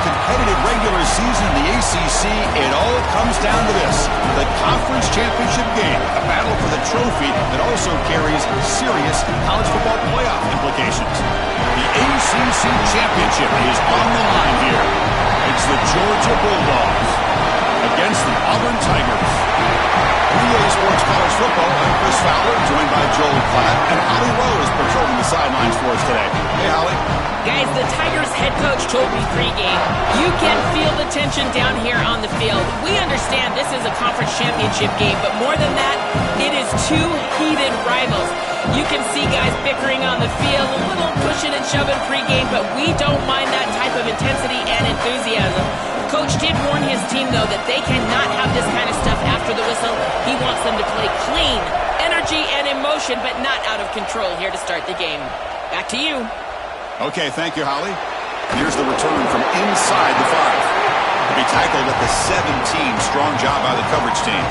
competitive regular season in the ACC, it all comes down to this: the conference championship game, a battle for the trophy that also carries serious college football playoff implications. The ACC championship is on the line here. It's the Georgia Bulldogs against the Auburn Tigers. EA Sports College Football, I'm Chris Fowler, joined by Joel Klatt, and Holly Rowe is patrolling the sidelines for us today. Hey, Holly. Guys, the Tigers head coach told me pregame, you can feel the tension down here on the field. We understand this is a conference championship game, but more than that, it is two heated rivals. You can see guys bickering on the field, a little pushing and shoving pregame, but we don't mind that type of intensity and enthusiasm. Coach did warn his team, though, that they cannot have this kind of stuff after the whistle. He wants them to play clean, energy and emotion, but not out of control here to start the game. Back to you. Okay, thank you, Holly. And here's the return from inside the 5. To be tackled at the 17. Strong job by the coverage team.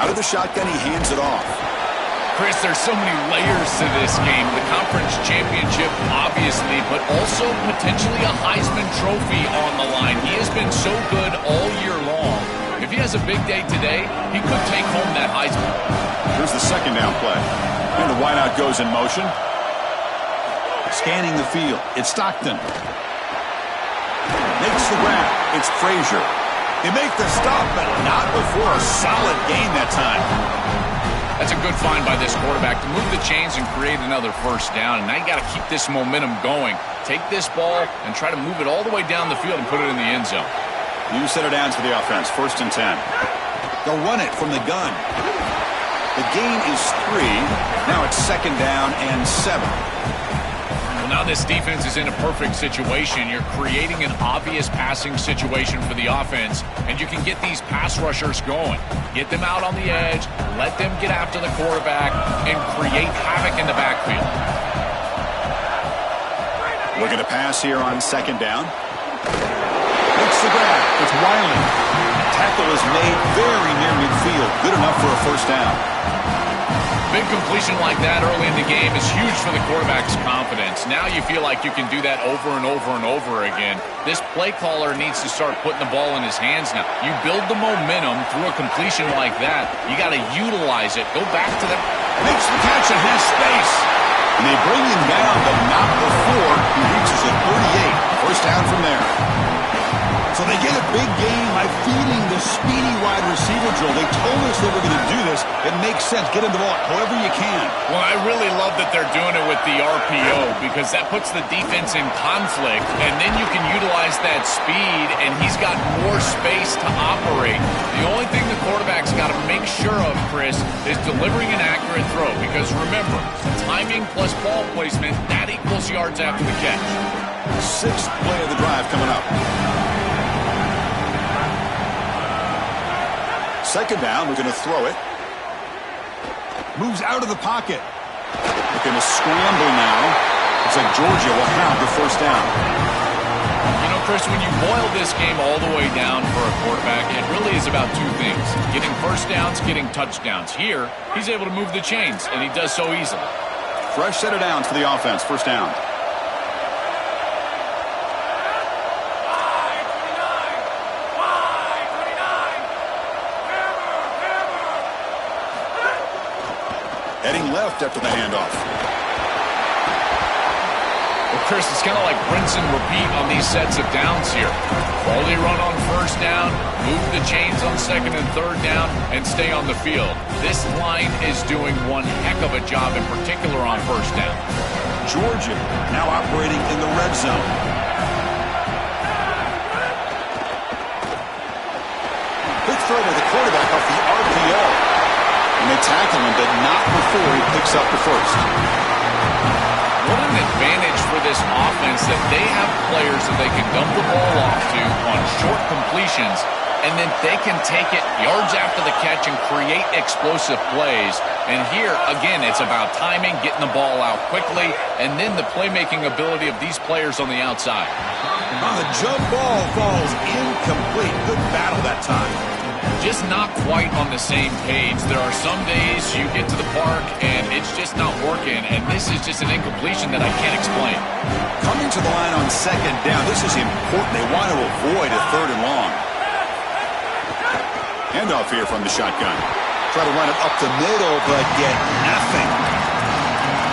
Out of the shotgun, he hands it off. Chris, there's so many layers to this game. The conference championship, obviously, but also potentially a Heisman Trophy on the line. He has been so good all year long. If he has a big day today, he could take home that Heisman. Here's the second down play. And the wideout goes in motion. Scanning the field. It's Stockton. Makes the grab. It's Frazier. They make the stop, but not before a solid gain that time. That's a good find by this quarterback to move the chains and create another first down. And now you got to keep this momentum going. Take this ball and try to move it all the way down the field and put it in the end zone. New set of downs for the offense. 1st and 10. They'll run it from the gun. The gain is 3. Now it's 2nd down and 7. Well, now this defense is in a perfect situation. You're creating an obvious passing situation for the offense, and you can get these pass rushers going. Get them out on the edge, let them get after the quarterback, and create havoc in the backfield. Looking to pass here on 2nd down. Makes the grab. It's Wiley. Tackle is made very near midfield. Good enough for a first down. Big completion like that early in the game is huge for the quarterback's confidence. Now you feel like you can do that over and over and over again. This play caller needs to start putting the ball in his hands now. You build the momentum through a completion like that. You got to utilize it. Go back to the... Makes the catch and has space. And they bring him down, but not before he reaches a 38. First down from there. So they get a big gain by feeding the speedy wide receiver, Joel. They told us they were going to do this. It makes sense. Get him the ball however you can. Well, I really love that they're doing it with the RPO because that puts the defense in conflict, and then you can utilize that speed, and he's got more space to operate. The only thing the quarterback's got to make sure of, Chris, is delivering an accurate throw because, remember, timing plus ball placement, that equals yards after the catch. 6th play of the drive coming up. 2nd down, we're going to throw it. Moves out of the pocket. They're going to scramble now. Looks like Georgia will have the first down. You know, Chris, when you boil this game all the way down for a quarterback, it really is about 2 things. Getting first downs, getting touchdowns. Here, he's able to move the chains, and he does so easily. Fresh set of downs for the offense. First down. Heading left after the handoff. Well, Chris, it's kind of like rinse and repeat on these sets of downs here. Quality run on first down, move the chains on 2nd and 3rd down, and stay on the field. This line is doing one heck of a job, in particular on first down. Georgia now operating in the red zone. Quick throw by the quarterback off the RPO. And they tackle him, but not before he picks up the first. What an advantage for this offense that they have players that they can dump the ball off to on short completions and then they can take it yards after the catch and create explosive plays. And here, again, it's about timing, getting the ball out quickly, and then the playmaking ability of these players on the outside. On the jump ball falls incomplete. Good battle that time. Just not quite on the same page. There are some days you get to the park and it's just not working, and this is just an incompletion that I can't explain. Coming to the line on second down, this is important. They want to avoid a third and long. Handoff here from the shotgun. Try to run it up the middle, but get nothing.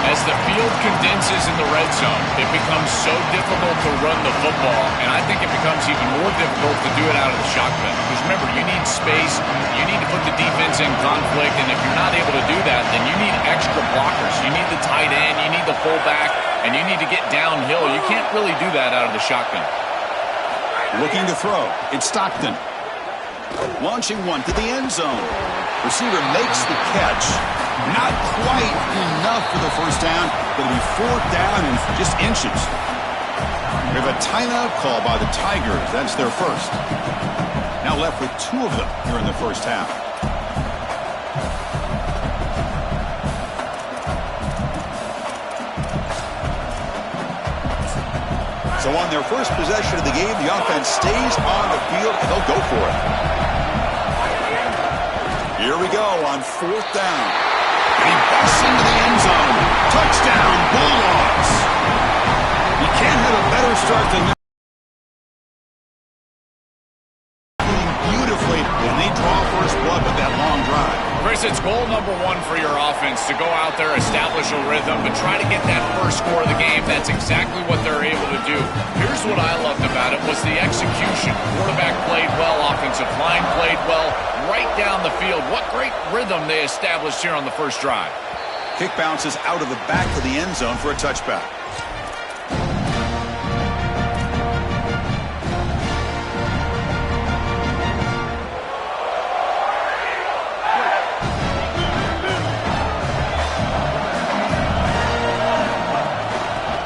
As the field condenses in the red zone, it becomes so difficult to run the football, and I think it becomes even more difficult to do it out of the shotgun. Because remember, you need space, you need to put the defense in conflict, and if you're not able to do that, then you need extra blockers. You need the tight end, you need the fullback, and you need to get downhill. You can't really do that out of the shotgun. Looking to throw. It's Stockton. Launching one to the end zone. Receiver makes the catch. Not quite enough for the first down, but it'll be fourth down and just inches. We have a timeout call by the Tigers. That's their first. Now left with two of them here in the first half. So on their first possession of the game, the offense stays on the field, and they'll go for it. Here we go on fourth down. And he busts into the end zone. Touchdown, Bulldogs. You can't have a better start than that. Beautifully, and they draw first blood with that long drive. Chris, it's goal number one for your offense to go out there, establish a rhythm, but try to get that first score of the game. That's exactly what they're able to do. Here's what I loved about it was the execution. Quarterback played well, offensive line played well, right down the field. What great rhythm they established here on the first drive. Kick bounces out of the back of the end zone for a touchback.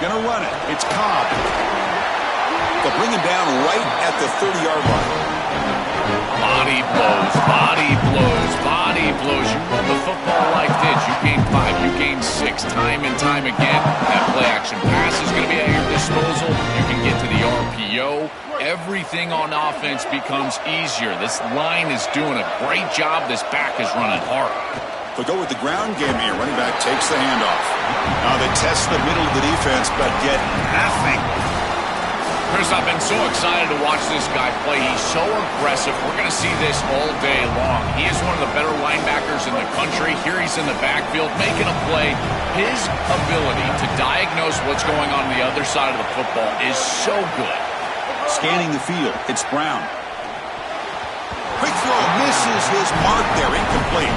Gonna run it. It's Cobb. They'll bring him down right at the 30-yard line. Body blows, body blows, body blows. You run the football like this. You gain 5, you gain 6, time and time again. That play-action pass is going to be at your disposal. You can get to the RPO. Everything on offense becomes easier. This line is doing a great job. This back is running hard. They'll go with the ground game here. Running back takes the handoff. Now they test the middle of the defense, but get nothing. Chris, I've been so excited to watch this guy play. He's so aggressive. We're going to see this all day long. He is one of the better linebackers in the country. Here he's in the backfield making a play. His ability to diagnose what's going on the other side of the football is so good. Scanning the field. It's Brown. Quick throw. Misses his mark there. Incomplete.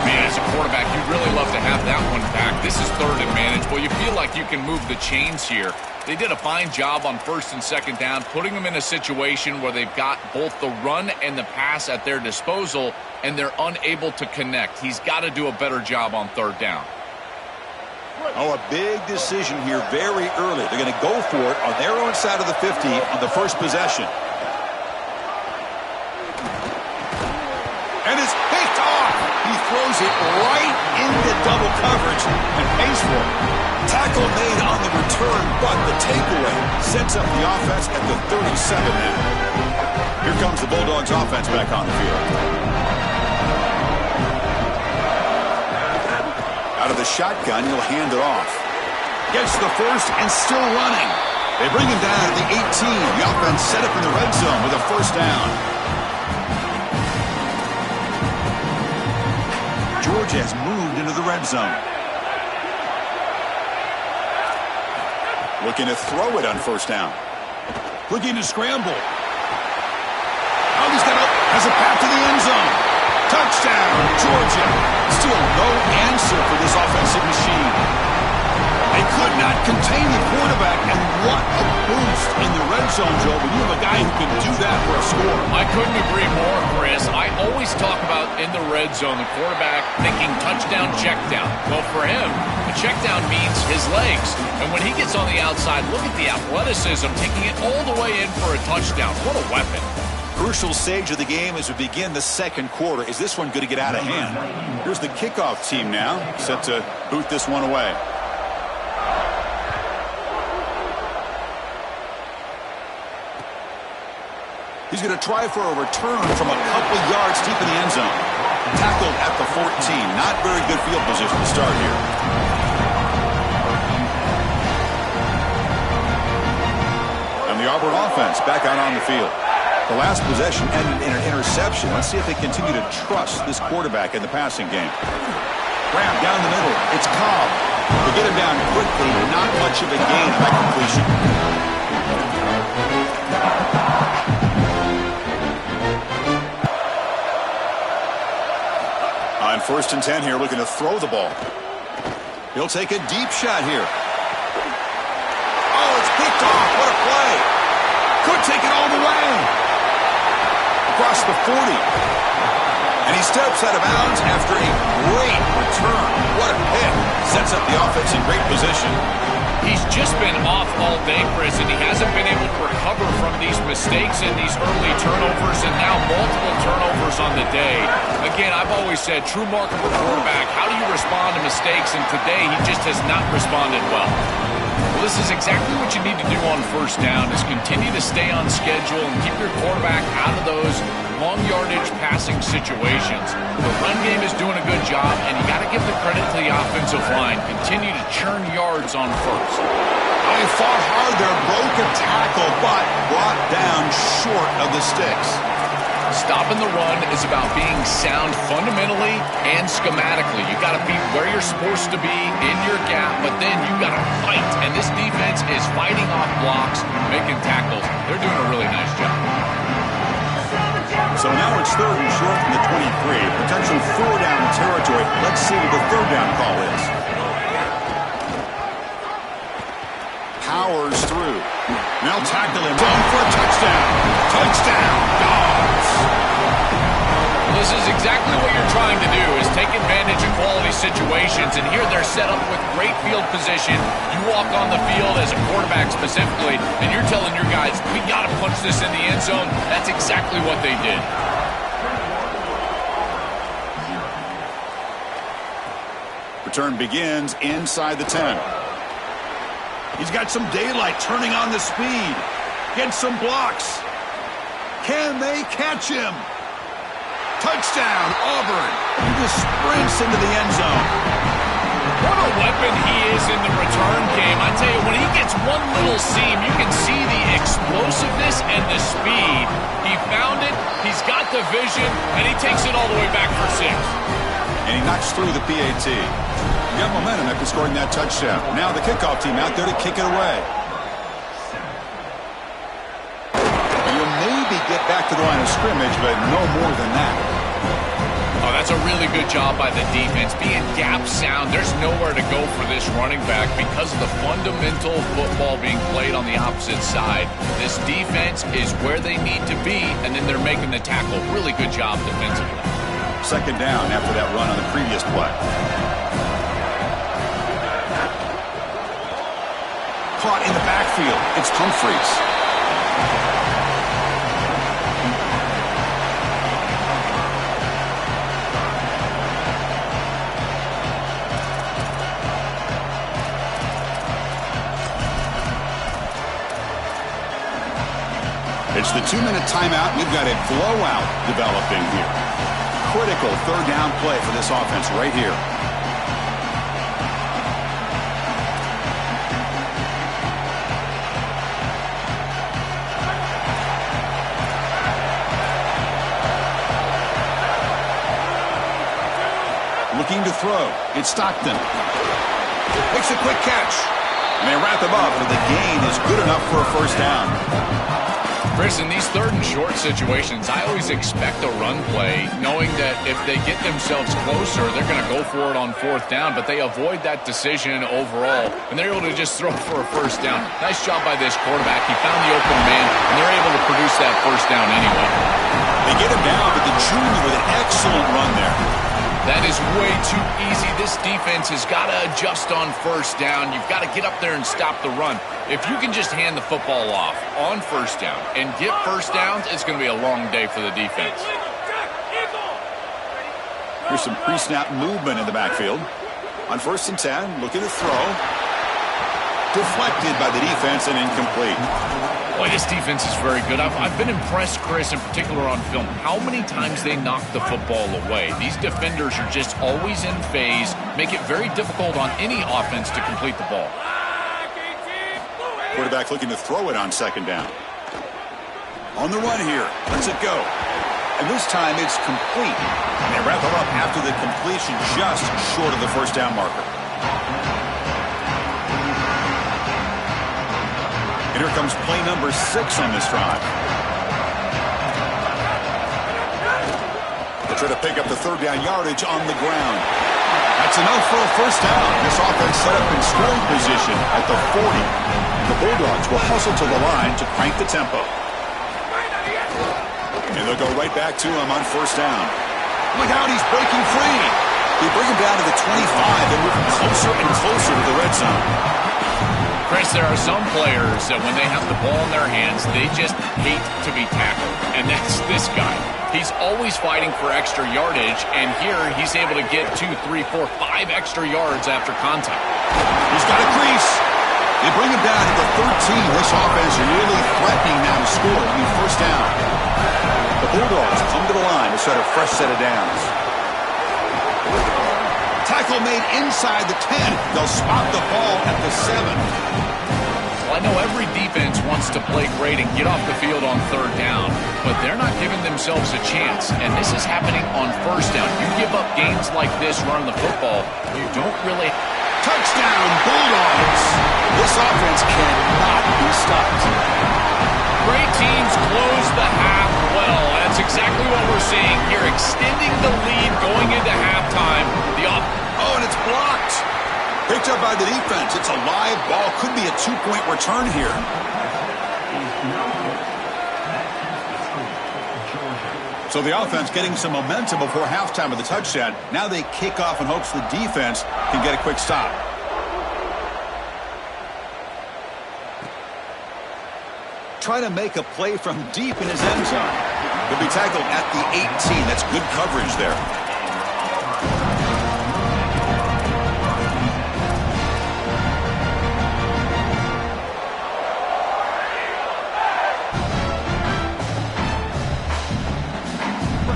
Man, as a quarterback, you'd really love to have that one back. This is third and manageable. You feel like you can move the chains here. They did a fine job on first and second down, putting them in a situation where they've got both the run and the pass at their disposal, and they're unable to connect. He's got to do a better job on third down. Oh, a big decision here very early. They're going to go for it on their own side of the 50 on the first possession. And it's picked off. He throws it right into double coverage and pays for it. Tackle made on the return, but the takeaway sets up the offense at the 37 now. Here comes the Bulldogs offense back on the field. Out of the shotgun, he'll hand it off. Gets the first and still running. They bring him down at the 18. The offense set up in the red zone with a first down. Georgia has moved into the red zone. Looking to throw it on first down. Looking to scramble. Oh, has a path to the end zone. Touchdown, Georgia. Still no answer for this offensive machine. They could not contain the quarterback, and what a boost in the red zone, Joe, when you have a guy who can do that for a score. I couldn't agree more, Chris. I always talk about in the red zone, the quarterback thinking touchdown, check down. Well, for him, a check down means his legs. And when he gets on the outside, look at the athleticism, taking it all the way in for a touchdown. What a weapon. Crucial stage of the game as we begin the second quarter. Is this one going to get out of hand? Here's the kickoff team now, set to boot this one away. He's going to try for a return from a couple yards deep in the end zone. Tackled at the 14. Not very good field position to start here. And the Auburn offense back out on the field. The last possession ended in an interception. Let's see if they continue to trust this quarterback in the passing game. Grab down the middle. It's Cobb. They get him down quickly. Not much of a gain on that completion. On 1st and 10 here, looking to throw the ball. He'll take a deep shot here. Oh, it's picked off. What a play. Could take it all the way. Across the 40. And he steps out of bounds after a great return. What a hit. Sets up the offense in great position. He's just been off all day, Chris, and he hasn't been able to recover from these mistakes and these early turnovers, and now multiple turnovers on the day. Again, I've always said, true mark of a quarterback, how do you respond to mistakes? And today, he just has not responded well. Well, this is exactly what you need to do on 1st down, is continue to stay on schedule and keep your quarterback out of those long yardage passing situations. The run game is doing a good job, and you got to give the credit to the offensive line. Continue to churn yards on 1st. He fought hard there, broke a tackle, but brought down short of the sticks. Stopping the run is about being sound fundamentally and schematically. You got to be where you're supposed to be in your gap, but then you got to fight. And this defense is fighting off blocks, making tackles. They're doing a really nice job. So now it's 3rd and short from the 23. Potential 4-down territory. Let's see what the 3rd down call is. Powers through. Now tackle him. Going for a touchdown. Touchdown, Dogs. This is exactly what you're trying to do, is take advantage of quality situations. And here they're set up with great field position. You walk on the field as a quarterback specifically, and you're telling your guys, we got to punch this in the end zone. That's exactly what they did. Return begins inside the 10. He's got some daylight, turning on the speed. Gets some blocks. Can they catch him? Touchdown, Auburn. He just sprints into the end zone. What a weapon he is in the return game. I tell you, when he gets one little seam, you can see the explosiveness and the speed. He found it, he's got the vision, and he takes it all the way back for 6. And he knocks through the PAT. He got momentum after scoring that touchdown. Now the kickoff team out there to kick it away. And you'll maybe get back to the line of scrimmage, but no more than that. Oh, that's a really good job by the defense. Being gap sound, there's nowhere to go for this running back because of the fundamental football being played on the opposite side. This defense is where they need to be, and then they're making the tackle. Really good job defensively. 2nd down after that run on the previous play. Caught in the backfield. It's Humphreys. It's the 2-minute timeout. We've got a blowout developing here. Critical 3rd down play for this offense right here. Looking to throw. It's Stockton. Makes a quick catch. And they wrap him up, but the gain is good enough for a 1st down. Chris, in these 3rd and short situations, I always expect a run play, knowing that if they get themselves closer, they're going to go for it on 4th down, but they avoid that decision overall, and they're able to just throw for a 1st down. Nice job by this quarterback. He found the open man, and they're able to produce that 1st down anyway. They get him down, but the junior with an excellent run there. That is way too easy. This defense has got to adjust on first down. You've got to get up there and stop the run. If you can just hand the football off on first down and get first downs, it's going to be a long day for the defense. Here's some pre-snap movement in the backfield. On 1st and 10, looking to throw. Deflected by the defense and incomplete. Boy, this defense is very good. I've been impressed, Chris, in particular on film, how many times they knock the football away. These defenders are just always in phase, make it very difficult on any offense to complete the ball. Quarterback looking to throw it on 2nd down. On the run here. Lets it go. And this time it's complete. And they wrap it up after the completion just short of the 1st down marker. And here comes play number 6 on this drive. They try to pick up the 3rd down yardage on the ground. That's enough for a 1st down. This offense set up in scoring position at the 40. The Bulldogs will hustle to the line to crank the tempo. And they'll go right back to him on 1st down. Look out, he's breaking free. They bring him down to the 25 and move him closer and closer to the red zone. Chris, there are some players that when they have the ball in their hands, they just hate to be tackled. And that's this guy. He's always fighting for extra yardage, and here he's able to get 2, 3, 4, 5 extra yards after contact. He's got a crease. They bring him down to the 13. This offense really threatening now to score on 1st down. The Bulldogs come to the line to set a fresh set of downs. Tackle made inside the 10. They'll spot the ball at the 7. Well, I know every defense wants to play great and get off the field on 3rd down, but they're not giving themselves a chance, and this is happening on 1st down. You give up games like this running the football, you don't really... Touchdown, Bulldogs! This offense cannot be stopped. Great teams close the half well. That's exactly what we're seeing here, extending the lead going into halftime. Oh, and it's blocked. Picked up by the defense. It's a live ball. Could be a 2-point return here. So the offense getting some momentum before halftime with the touchdown. Now they kick off in hopes the defense can get a quick stop. Try to make a play from deep in his end zone. He'll be tackled at the 18. That's good coverage there.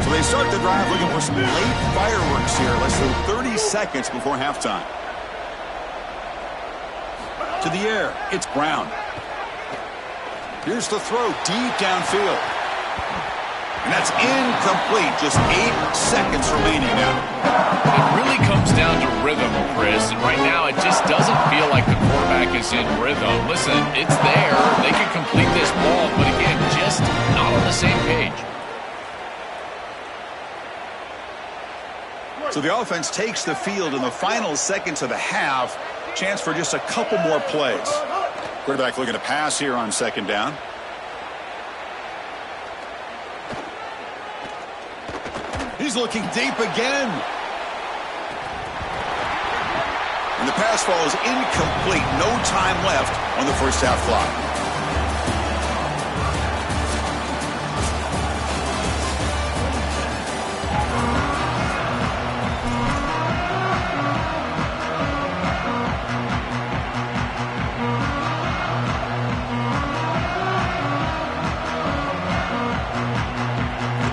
So they start the drive looking for some late fireworks here. Less than 30 seconds before halftime. To the air, it's Brown. Here's the throw deep downfield. And that's incomplete. Just 8 seconds remaining now. It really comes down to rhythm, Chris. And right now it just doesn't feel like the quarterback is in rhythm. Listen, it's there. They can complete this ball, but again, just not on the same page. So the offense takes the field in the final seconds of the half. Chance for just a couple more plays. Quarterback looking to pass here on 2nd down. He's looking deep again. And the pass ball is incomplete. No time left on the 1st half clock.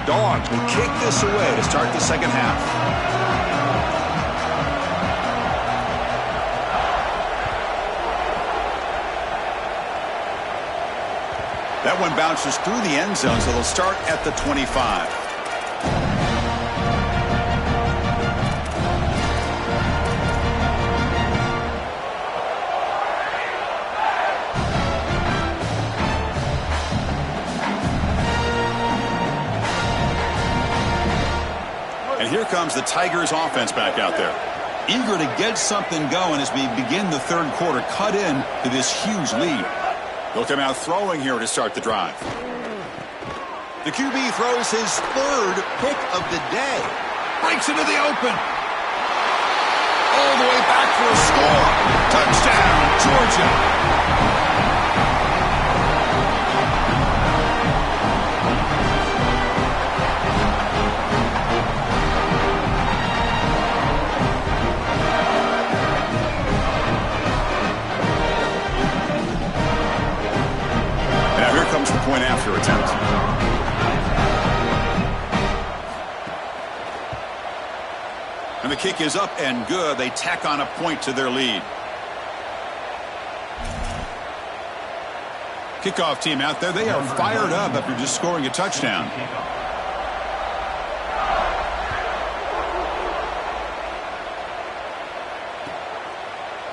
Dogs will kick this away to start the 2nd half. That one bounces through the end zone, so they'll start at the 25. And here comes the Tigers offense back out there. Eager to get something going as we begin the 3rd quarter, cut in to this huge lead. They'll come out throwing here to start the drive. The QB throws his 3rd pick of the day. Breaks into the open. All the way back for a score. Touchdown, Georgia. Comes the point after attempt. And the kick is up and good. They tack on a point to their lead. Kickoff team out there. They are fired up after just scoring a touchdown.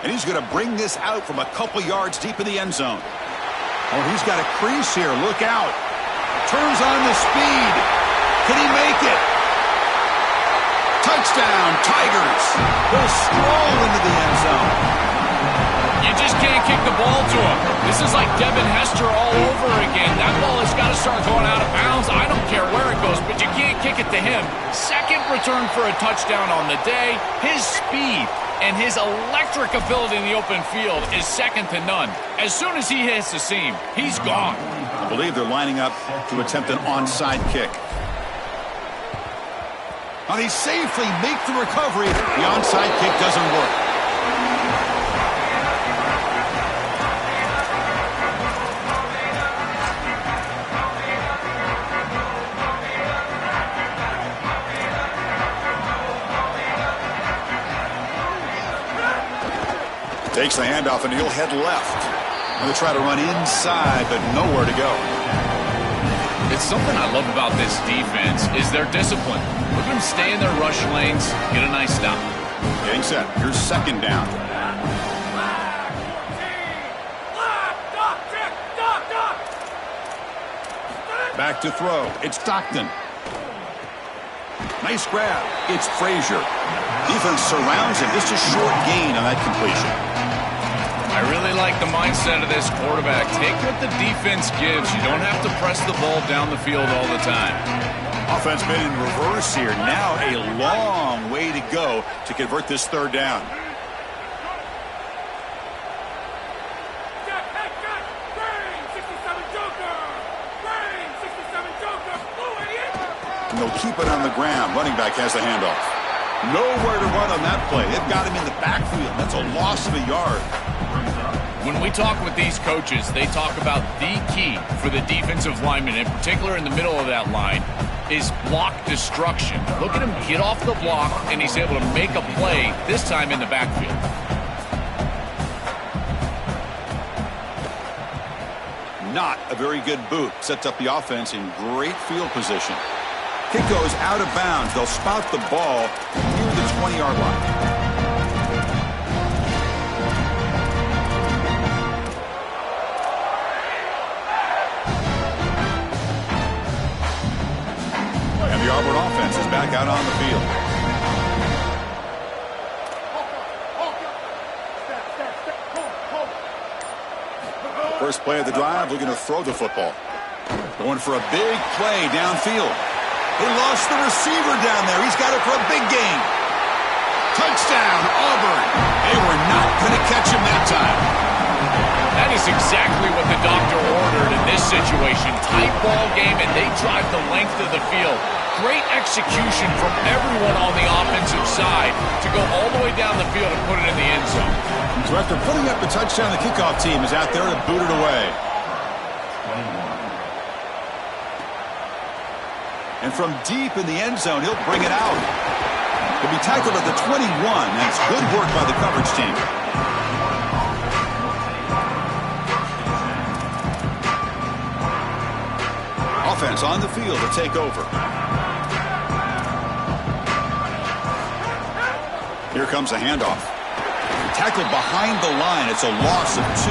And he's going to bring this out from a couple yards deep in the end zone. Oh, he's got a crease here. Look out. Turns on the speed. Can he make it? Touchdown, Tigers. He'll stroll into the end zone. You just can't kick the ball to him. This is like Devin Hester all over again. That ball has got to start going out of bounds. I don't care where it goes, but you can't kick it to him. Second return for a touchdown on the day. His speed and his electric ability in the open field is second to none. As soon as he hits the seam, he's gone. I believe they're lining up to attempt an onside kick. Now they safely make the recovery. The onside kick doesn't work. Takes the handoff, and he'll head left. And they try to run inside, but nowhere to go. It's something I love about this defense is their discipline. Look at them stay in their rush lanes, get a nice stop. Getting set. Here's second down. Back to throw. It's Stockton. Nice grab. It's Frazier. Defense surrounds him. Just a short gain on that completion. I really like the mindset of this quarterback. Take what the defense gives. You don't have to press the ball down the field all the time. Offense been in reverse here. Now a long way to go to convert this third down. And they'll keep it on the ground. Running back has the handoff. Nowhere to run on that play. They've got him in the backfield. That's a loss of a yard. When we talk with these coaches, they talk about the key for the defensive lineman, in particular in the middle of that line, is block destruction. Look at him get off the block, and he's able to make a play, this time in the backfield. Not a very good boot. Sets up the offense in great field position. Kick goes out of bounds. They'll spout the ball near the 20-yard line. The Auburn offense is back out on the field. First play of the drive, looking to throw the football. Going for a big play downfield. They lost the receiver down there. He's got it for a big gain. Touchdown, Auburn. They were not going to catch him that time. That is exactly what the doctor ordered in this situation. Tight ball game, and they drive the length of the field. Great execution from everyone on the offensive side to go all the way down the field and put it in the end zone. So after putting up the touchdown, the kickoff team is out there to boot it away. And from deep in the end zone, he'll bring it out. He'll be tackled at the 21. That's good work by the coverage team. Offense on the field to take over. Here comes a handoff. Tackled behind the line. It's a loss of 2.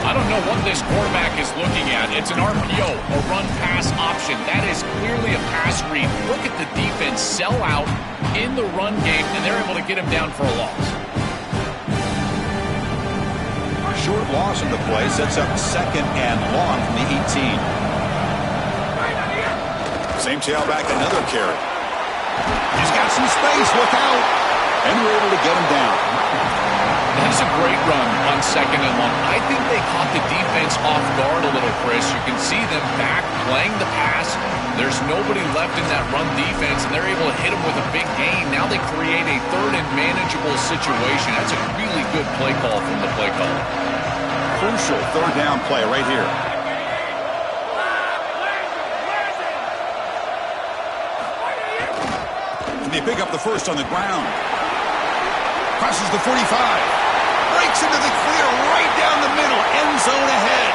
I don't know what this quarterback is looking at. It's an RPO, a run-pass option. That is clearly a pass read. Look at the defense sell out in the run game, and they're able to get him down for a loss. Short loss in the play sets up second and long from the 18. Same tailback, another carry. He's got some space. Look out. And we're able to get him down. That is a great run on 2nd and long. I think they caught the defense off guard a little, Chris. You can see them back playing the pass. There's nobody left in that run defense, and they're able to hit him with a big gain. Now they create a 3rd and manageable situation. That's a really good play call from the play caller. Crucial 3rd down play right here. And they pick up the first on the ground. Crosses the 45. Breaks into the clear right down the middle. End zone ahead.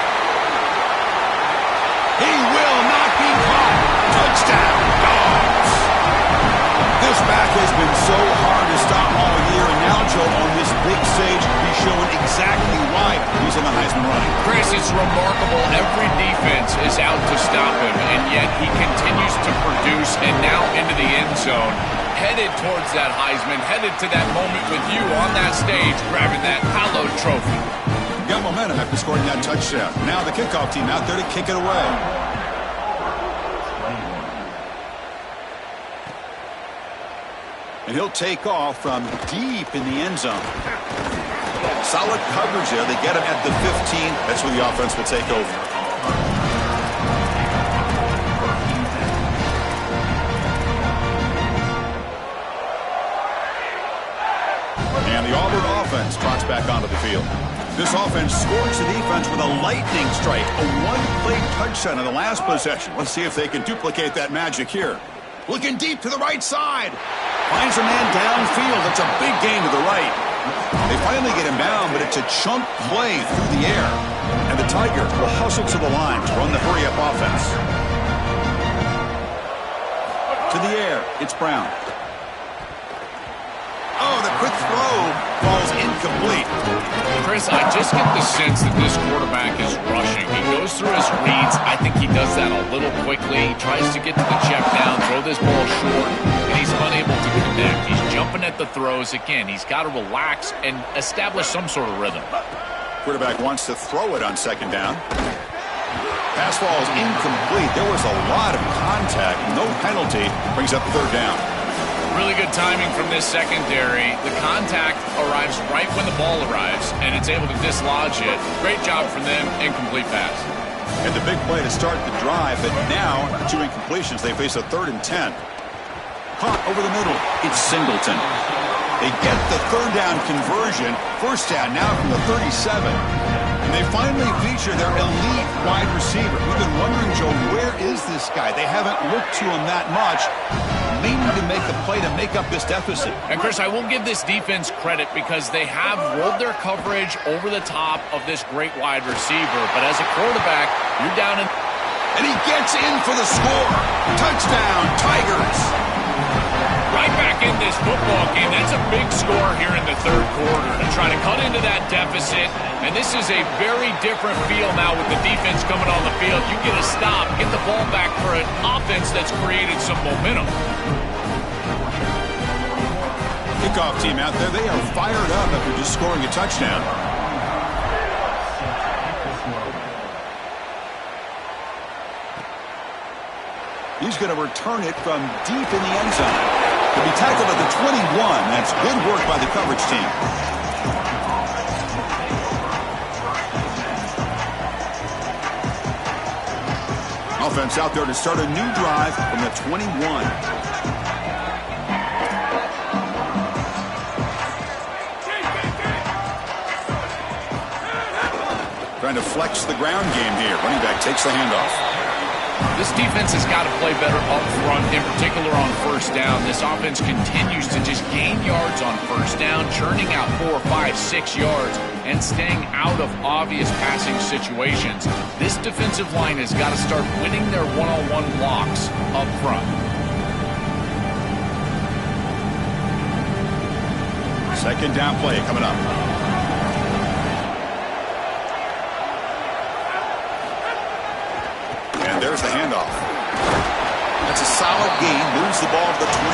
He will not be caught. Touchdown, Dogs. This back has been so hard to stop all year, and now, Joe, on this big stage, he's showing exactly why he's in the Heisman running. Chris, it's remarkable. Every defense is out to stop him, and yet he continues to produce, and now into the end zone. Headed towards that Heisman, headed to that moment with you on that stage, grabbing that hallowed trophy. Got momentum after scoring that touchdown. Now the kickoff team out there to kick it away. And he'll take off from deep in the end zone. Solid coverage there. They get him at the 15. That's where the offense will take over. And the Auburn offense trots back onto the field. This offense scores the defense with a lightning strike. A one-play touchdown in the last possession. Let's see if they can duplicate that magic here. Looking deep to the right side. Finds a man downfield. It's a big gain to the right. They finally get him down, but it's a chunk play through the air. And the Tigers will hustle to the line to run the hurry-up offense. To the air. It's Brown. Oh, the quick throw falls incomplete. Chris, I just get the sense that this quarterback is rushing. He goes through his reads. I think he does that a little quickly. He tries to get to the check down, throw this ball short, and he's unable to connect. He's jumping at the throws. Again, he's got to relax and establish some sort of rhythm. Quarterback wants to throw it on 2nd down. Pass falls incomplete. There was a lot of contact. No penalty. Brings up 3rd down. Really good timing from this secondary. The contact arrives right when the ball arrives, and it's able to dislodge it. Great job from them. Incomplete pass. And the big play to start the drive, but now 2 incompletions. They face a 3rd and 10. Caught over the middle. It's Singleton. They get the 3rd down conversion. 1st down now from the 37. And they finally feature their elite wide receiver. We've been wondering, Joe, where is this guy? They haven't looked to him that much. They need to make a play to make up this deficit. And, Chris, I will give this defense credit because they have rolled their coverage over the top of this great wide receiver. But as a quarterback, you're down in... And he gets in for the score. Touchdown, Tigers. Right back in this football game. That's a big score here in the 3rd quarter to try to cut into that deficit. And this is a very different feel now with the defense coming on the field. You get a stop, get the ball back for an offense that's created some momentum. Kickoff team out there. They are fired up after just scoring a touchdown. He's going to return it from deep in the end zone. To be tackled at the 21. That's good work by the coverage team. Offense out there to start a new drive from the 21. Trying to flex the ground game here. Running back takes the handoff. This defense has got to play better up front, in particular on 1st down. This offense continues to just gain yards on 1st down, churning out 4, 5, 6 yards, and staying out of obvious passing situations. This defensive line has got to start winning their one-on-one blocks up front. Second down play coming up. And there's the handoff. That's a solid gain. Moves the ball to the 29.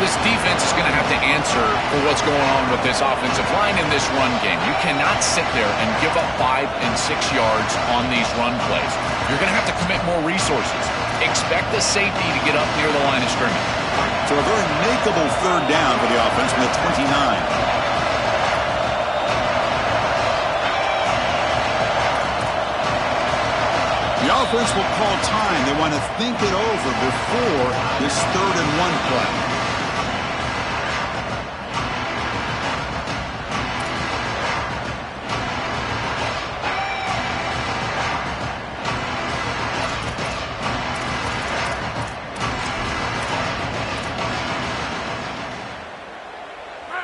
This defense is going to have to answer for what's going on with this offensive line in this run game. You cannot sit there and give up 5 and 6 yards on these run plays. You're going to have to commit more resources. expect the safety to get up near the line of scrimmage. So a very makeable third down for the offense from the 29. The offense will call time. They want to think it over before this 3rd and 1 play.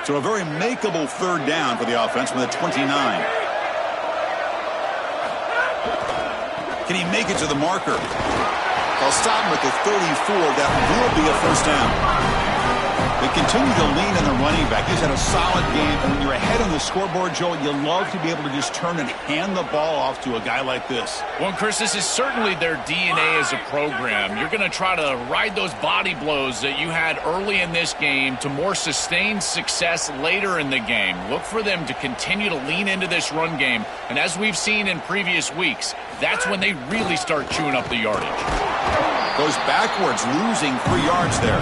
So a very makeable third down for the offense from the 29. Can he make it to the marker? I'll stop him at the 34. That will be a first down. They continue to lean on the running back. He's had a solid game. And when you're ahead on the scoreboard, Joe, you love to be able to just turn and hand the ball off to a guy like this. Well, Chris, this is certainly their DNA as a program. You're going to try to ride those body blows that you had early in this game to more sustained success later in the game. Look for them to continue to lean into this run game. And as we've seen in previous weeks, that's when they really start chewing up the yardage. Goes backwards, losing 3 yards there.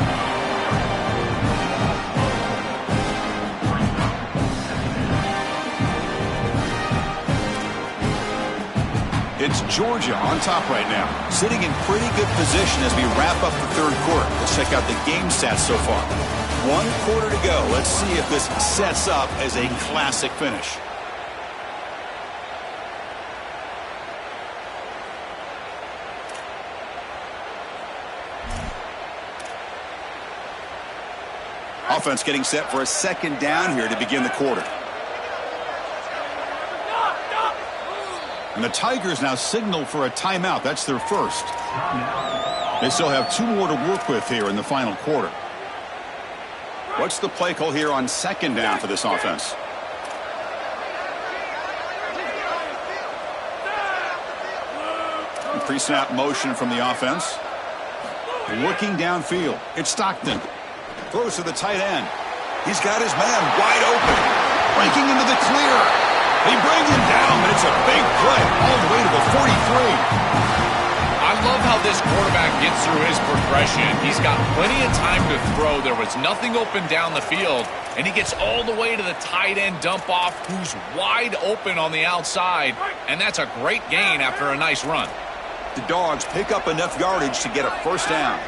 It's Georgia on top right now, sitting in pretty good position as we wrap up the 3rd quarter. Let's check out the game stats so far. 1 quarter to go. Let's see if this sets up as a classic finish. Offense getting set for a 2nd down here to begin the quarter. And the Tigers now signal for a timeout. That's their first. They still have 2 more to work with here in the final quarter. What's the play call here on 2nd down for this offense? Pre-snap motion from the offense. Looking downfield. It's Stockton. Throws to the tight end. He's got his man wide open. Breaking into the clear. They bring him down, but it's a big play all the way to the 43. I love how this quarterback gets through his progression. He's got plenty of time to throw. There was nothing open down the field, and he gets all the way to the tight end dump off, who's wide open on the outside, and that's a great gain after a nice run. The Dogs pick up enough yardage to get a first down.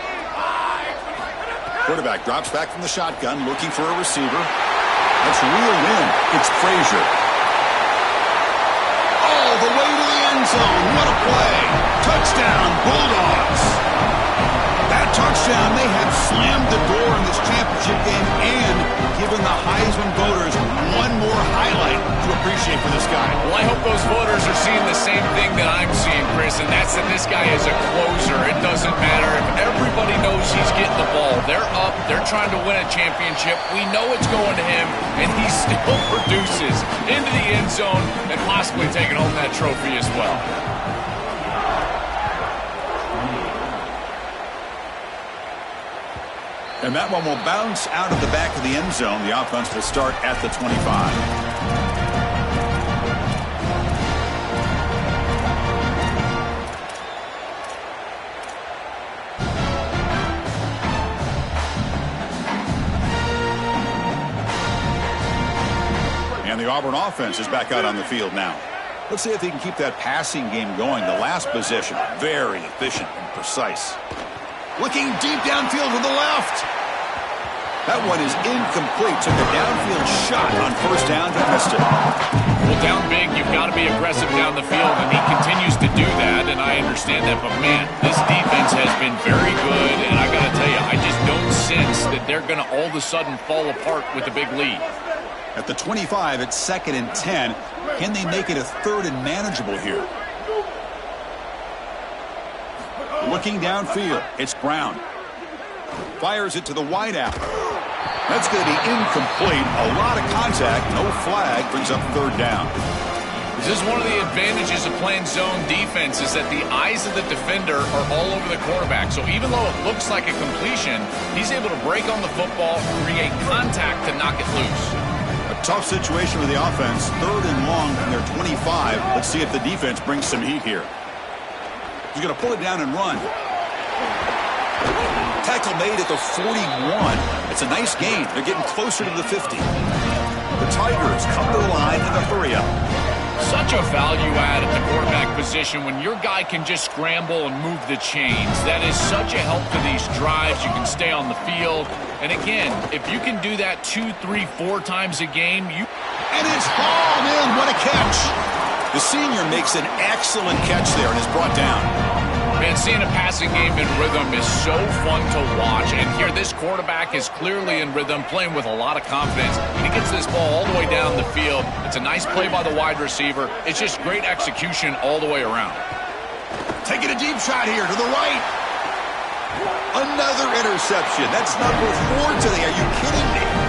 Quarterback drops back from the shotgun, looking for a receiver. That's reeled in. It's Frazier. All the way to the end zone. What a play. Touchdown, Bulldogs. That touchdown may have slammed the door in this championship game and given the Heisman voters one more highlight to appreciate for this guy. Well, I hope those voters are seeing the same thing that I'm seeing, Chris, and that's that this guy is a closer. It doesn't matter if everybody knows he's getting the ball. They're up. They're trying to win a championship. We know it's going to him, and he still produces into the end zone and possibly taking home that trophy as well. And that one will bounce out of the back of the end zone. The offense will start at the 25. And the Auburn offense is back out on the field now. Let's see if they can keep that passing game going. The last possession, very efficient and precise. Looking deep downfield to the left. That one is incomplete. Took a downfield shot on first down, but missed it. Well, down big, you've got to be aggressive down the field, and he continues to do that, and I understand that. But, man, this defense has been very good, and I got to tell you, I just don't sense that they're going to all of a sudden fall apart with a big lead. At the 25, it's 2nd and 10. Can they make it a 3rd and manageable here? Looking downfield, it's Brown. Fires it to the wideout. That's going to be incomplete. A lot of contact, no flag, brings up 3rd down. This is one of the advantages of playing zone defense is that the eyes of the defender are all over the quarterback. So even though it looks like a completion, he's able to break on the football, create contact to knock it loose. A tough situation with the offense. 3rd and long from their 25. Let's see if the defense brings some heat here. He's going to pull it down and run. Tackle made at the 41. It's a nice gain. They're getting closer to the 50. The Tigers come to the line in the hurry-up. Such a value add at the quarterback position when your guy can just scramble and move the chains. That is such a help for these drives. You can stay on the field. And again, if you can do that 2, 3, 4 times a game, And it's hauled in. What a catch. The senior makes an excellent catch there and is brought down. Man, seeing a passing game in rhythm is so fun to watch. And here, this quarterback is clearly in rhythm, playing with a lot of confidence. And he gets this ball all the way down the field. It's a nice play by the wide receiver. It's just great execution all the way around. Taking a deep shot here to the right. Another interception. That's number 4 today. Are you kidding me?